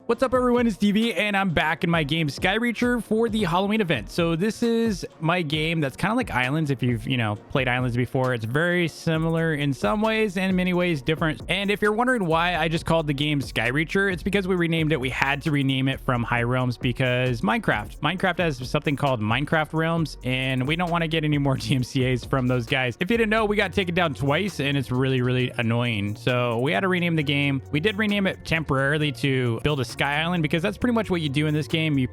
What's up everyone, it's TV and I'm back in my game Skyreacher for the Halloween event. So this is my game that's kind of like Islands. If you've, played Islands before, it's very similar in some ways and in many ways different. And if you're wondering why I just called the game Skyreacher, it's because we renamed it. We had to rename it from High Realms because Minecraft has something called Minecraft Realms and we don't want to get any more DMCAs from those guys. If you didn't know, we got taken down twice and it's really annoying. So we had to rename the game. We did rename it temporarily to Build a Sky Island because that's pretty much what you do in this game. You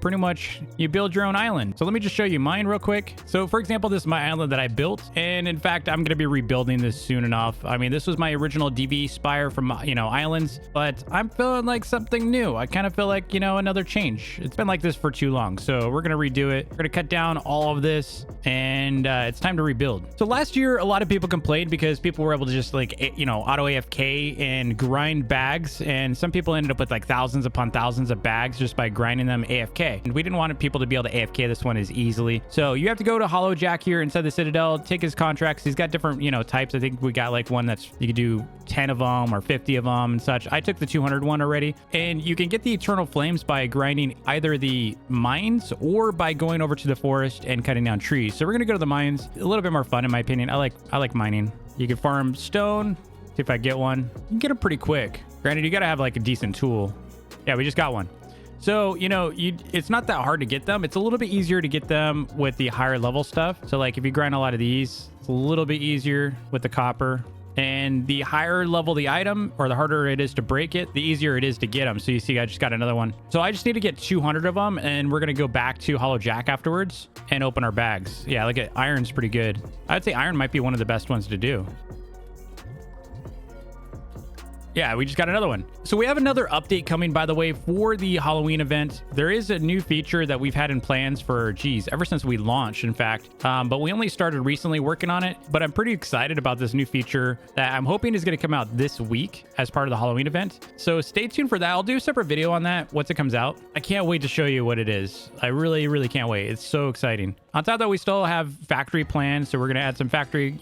build your own island. So let me just show you mine real quick. So for example, this is my island that I built, and in fact I'm going to be rebuilding this soon enough. I mean, this was my original DV spire from Islands, but I'm feeling like something new. I kind of feel like another change. It's been like this for too long, so we're going to redo it. We're going to cut down all of this, and it's time to rebuild. So last year a lot of people complained because people were able to just auto AFK and grind bags, and some people ended up with like thousands upon thousands of bags just by grinding them AFK. And we didn't want people to be able to AFK this one as easily. So you have to go to Hollow Jack here inside the Citadel, take his contracts. He's got different, types. I think we got like one that's, you could do 10 of them or 50 of them and such. I took the 200 one already. And you can get the Eternal Flames by grinding either the mines or by going over to the forest and cutting down trees. So we're going to go to the mines. A little bit more fun in my opinion. I like mining. You can farm stone. See if I get one. You can get them pretty quick. Granted, you got to have like a decent tool. Yeah, we just got one. So, it's not that hard to get them. It's a little bit easier to get them with the higher level stuff. So like if you grind a lot of these, it's a little bit easier with the copper. And the higher level the item, or the harder it is to break it, the easier it is to get them. So you see, I just got another one. So I just need to get 200 of them, and we're going to go back to Hollow Jack afterwards and open our bags. Yeah, look at iron's pretty good. I'd say iron might be one of the best ones to do. Yeah, we just got another one. So we have another update coming, by the way, for the Halloween event. There is a new feature that we've had in plans for, ever since we launched, in fact. But we only started recently working on it. But I'm pretty excited about this new feature that I'm hoping is going to come out this week as part of the Halloween event. So stay tuned for that. I'll do a separate video on that once it comes out. I can't wait to show you what it is. I really can't wait. It's so exciting. On top of that, we still have factory plans. So we're going to add some factory,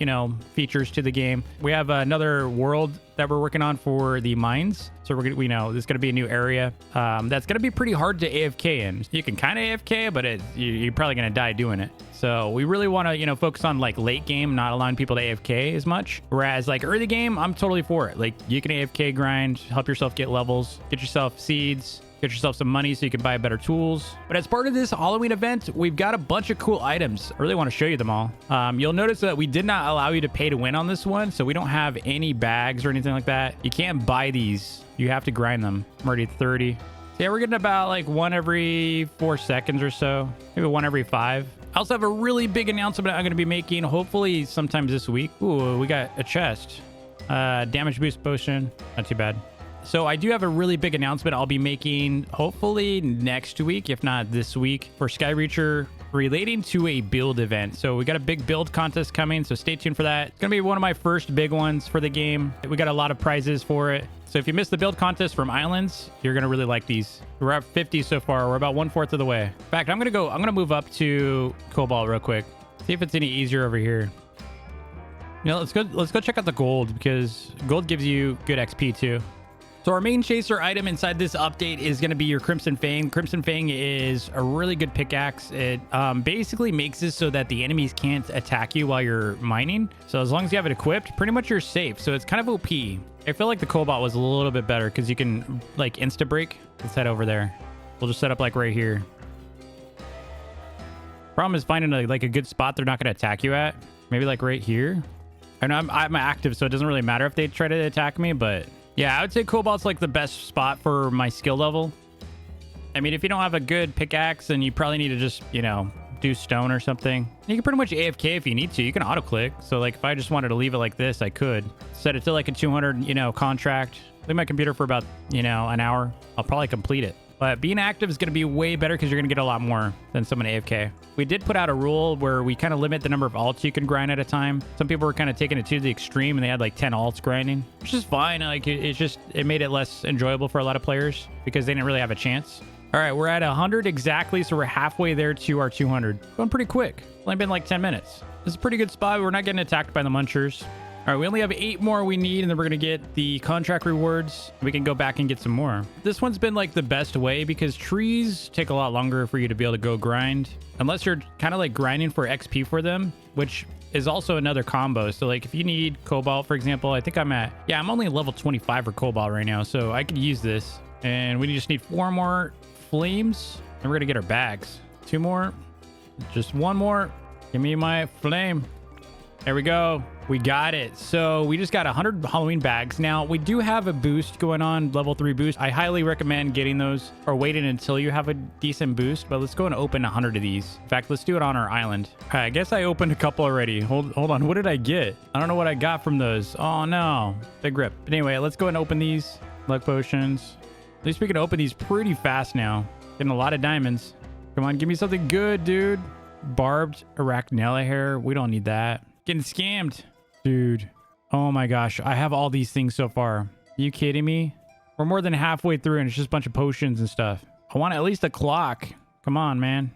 features to the game. We have another world that we're working on for the mines. So there's going to be a new area that's going to be pretty hard to AFK in. You can kind of AFK, but you're probably going to die doing it. So we really want to, focus on like late game, not allowing people to AFK as much. Whereas like early game, I'm totally for it. Like you can AFK grind, help yourself get levels, get yourself seeds, get yourself some money so you can buy better tools. But as part of this Halloween event, we've got a bunch of cool items. I really want to show you them all. You'll notice that we did not allow you to pay to win on this one. So we don't have any bags or anything like that. You can't buy these. You have to grind them. I'm already at 30. So yeah, we're getting about like one every 4 seconds or so. Maybe one every 5. I also have a really big announcement I'm going to be making hopefully sometime this week. Ooh, we got a chest. Damage boost potion. Not too bad. So I do have a really big announcement I'll be making hopefully next week, if not this week, for Skyreacher relating to a build event. So we got a big build contest coming, so stay tuned for that. It's going to be one of my first big ones for the game. We got a lot of prizes for it. So if you missed the build contest from Islands, you're going to really like these. We're at 50 so far. We're about 1/4 of the way. In fact, I'm going to move up to Cobalt real quick. See if it's any easier over here. Let's go check out the gold, because gold gives you good XP too. So our main chaser item inside this update is going to be your Crimson Fang. Crimson Fang is a really good pickaxe. It basically makes it so that the enemies can't attack you while you're mining. So as long as you have it equipped, pretty much you're safe. So it's kind of OP. I feel like the Cobalt was a little bit better because you can like insta break. Let's head over there. We'll just set up like right here. Problem is finding a good spot they're not going to attack you at. Maybe like right here. I know I'm active, so it doesn't really matter if they try to attack me, but yeah, I would say Cobalt's like the best spot for my skill level. I mean, if you don't have a good pickaxe, then you probably need to just, do stone or something. You can pretty much AFK if you need to. You can auto click. So like if I just wanted to leave it like this, I could set it to like a 200, contract. Leave my computer for about, an hour. I'll probably complete it. But being active is going to be way better because you're going to get a lot more than someone AFK. We did put out a rule where we kind of limit the number of alts you can grind at a time. Some people were kind of taking it to the extreme and they had like 10 alts grinding, which is fine. Like it made it less enjoyable for a lot of players because they didn't really have a chance. All right, we're at 100 exactly, so we're halfway there to our 200. Going pretty quick. Only been like 10 minutes. This is a pretty good spot. We're not getting attacked by the munchers. All right, we only have 8 more we need, and then we're going to get the contract rewards. We can go back and get some more. This one's been like the best way because trees take a lot longer for you to be able to go grind. Unless you're kind of like grinding for XP for them, which is also another combo. So like if you need cobalt, for example, I think I'm only level 25 for cobalt right now. So I could use this. And we just need 4 more flames. And we're going to get our bags. 2 more. Just 1 more. Give me my flame. There we go. We got it. So we just got 100 Halloween bags. Now, we do have a boost going on, level 3 boost. I highly recommend getting those or waiting until you have a decent boost. But let's go and open 100 of these. In fact, let's do it on our island. All right, I guess I opened a couple already. Hold on. What did I get? I don't know what I got from those. Oh, no. Big rip. But anyway, let's go and open these. Luck potions. At least we can open these pretty fast now. Getting a lot of diamonds. Come on, give me something good, dude. Barbed arachnella hair. We don't need that. Getting scammed. Dude. Oh my gosh. I have all these things so far. Are you kidding me? We're more than halfway through and it's just a bunch of potions and stuff. I want at least a clock. Come on, man.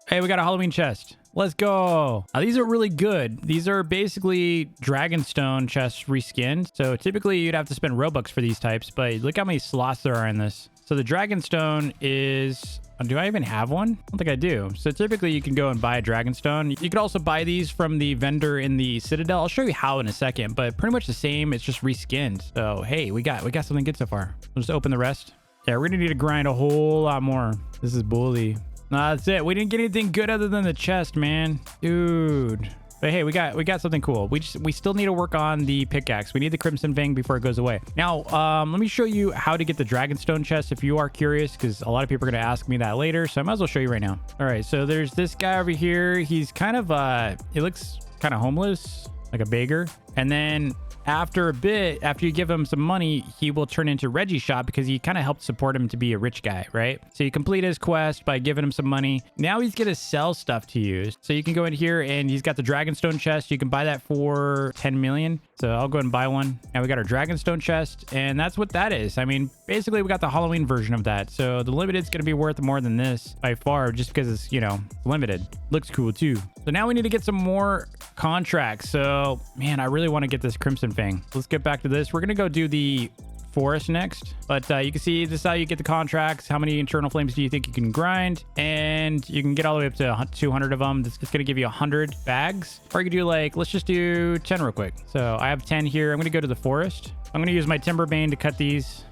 Hey, we got a Halloween chest. Let's go. Now, these are really good. These are basically Dragonstone chests reskinned. So typically you'd have to spend Robux for these types, but look how many slots there are in this. So the Dragonstone is... Do I even have one? I don't think I do. So typically you can go and buy a Dragonstone. You could also buy these from the vendor in the Citadel. I'll show you how in a second, but pretty much the same. It's just reskinned. So hey, we got something good so far. We'll just open the rest. Yeah, we're gonna need to grind a whole lot more. This is bully. No, that's it. We didn't get anything good other than the chest, man. Dude. But hey, we got something cool. We still need to work on the pickaxe. We need the Crimson Fang before it goes away. Now, let me show you how to get the Dragonstone chest if you are curious, because a lot of people are going to ask me that later. So I might as well show you right now. All right, so there's this guy over here. He's kind of, he looks kind of homeless, like a beggar. And then after a bit, after you give him some money, he will turn into Reggie Shop because you kind of helped support him to be a rich guy, right? So you complete his quest by giving him some money. Now he's going to sell stuff to you. So you can go in here and he's got the Dragonstone chest. You can buy that for 10 million. So I'll go ahead and buy one. Now we got our Dragonstone chest, and that's what that is. I mean, basically we got the Halloween version of that. So the limited is going to be worth more than this by far, just because it's, you know, limited. Looks cool too. So now we need to get some more contracts. So man, I really want to get this Crimson Fang. Let's get back to this. We're going to go do the forest next, but you can see this is how you get the contracts. How many internal flames do you think you can grind? And you can get all the way up to 200 of them. It's going to give you 100 bags, or you can do like, let's just do 10 real quick. So I have 10 here. I'm going to go to the forest. I'm going to use my timber bane to cut these,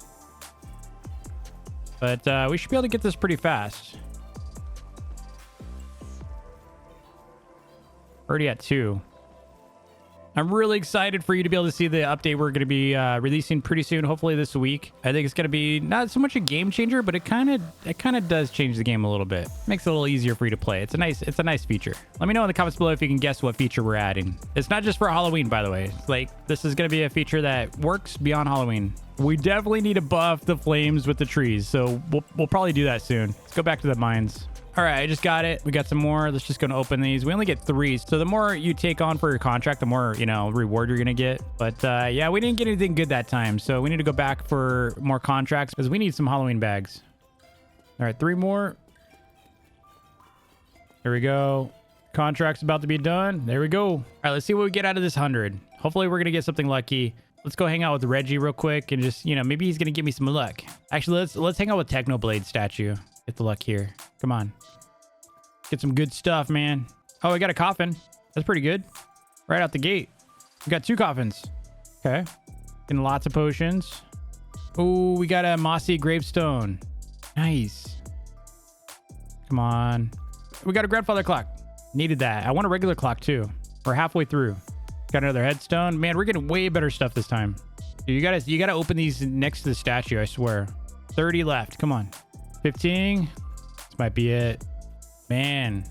but we should be able to get this pretty fast. Already at 2. I'm really excited for you to be able to see the update we're going to be releasing pretty soon, hopefully this week. I think it's going to be not so much a game changer, but it kind of does change the game a little bit. Makes it a little easier for you to play. It's a nice feature. Let me know in the comments below if you can guess what feature we're adding. It's not just for Halloween, by the way. It's like, this is going to be a feature that works beyond Halloween. We definitely need to buff the flames with the trees, so we'll probably do that soon. Let's go back to the mines. All right, I just got it. We got some more. Let's just go and open these. We only get 3. So the more you take on for your contract, the more, you know, reward you're going to get. But yeah, we didn't get anything good that time. So we need to go back for more contracts because we need some Halloween bags. All right, 3 more. There we go. Contract's about to be done. There we go. All right, let's see what we get out of this 100. Hopefully we're going to get something lucky. Let's go hang out with Reggie real quick and just, you know, maybe he's going to give me some luck. Actually, let's hang out with Technoblade statue. Get the luck here. Come on. Get some good stuff, man. Oh, we got a coffin. That's pretty good. Right out the gate. We got 2 coffins. Okay. Getting lots of potions. Oh, we got a mossy gravestone. Nice. Come on. We got a grandfather clock. Needed that. I want a regular clock too. We're halfway through. Got another headstone. Man, we're getting way better stuff this time. Dude, you gotta open these next to the statue, I swear. 30 left. Come on. 15. This might be it. Man,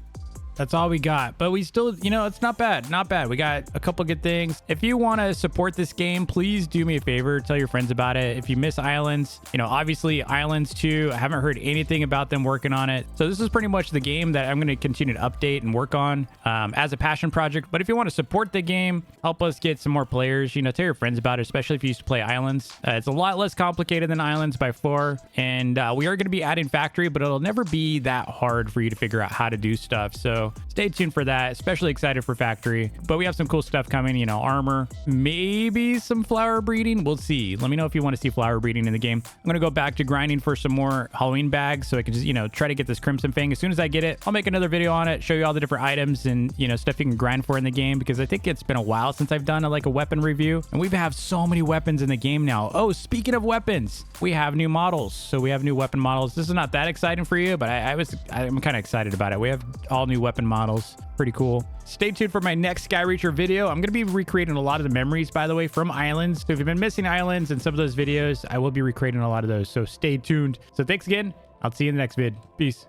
that's all we got. But we still, you know, it's not bad. Not bad. We got a couple good things. If you want to support this game, please do me a favor. Tell your friends about it. If you miss Islands, you know, obviously Islands 2, I haven't heard anything about them working on it. So this is pretty much the game that I'm going to continue to update and work on as a passion project. But if you want to support the game, help us get some more players, you know, tell your friends about it, especially if you used to play Islands. It's a lot less complicated than Islands by far. And we are going to be adding factory, but it'll never be that hard for you to figure out how to do stuff. So So stay tuned for that. Especially excited for factory. But we have some cool stuff coming, you know, armor, maybe some flower breeding. We'll see. Let me know if you want to see flower breeding in the game. I'm going to go back to grinding for some more Halloween bags so I can just, you know, try to get this Crimson Fang. As soon as I get it, I'll make another video on it, show you all the different items and, you know, stuff you can grind for in the game, because I think it's been a while since I've done a weapon review, and we have so many weapons in the game now. Oh, speaking of weapons, we have new models. So we have new weapon models. This is not that exciting for you, but I'm kind of excited about it. We have all new weapon models. Pretty cool. Stay tuned for my next Sky Reacher video. I'm going to be recreating a lot of the memories, by the way, from islands. So if you've been missing islands and some of those videos, I will be recreating a lot of those. So stay tuned. So thanks again. I'll see you in the next vid. Peace.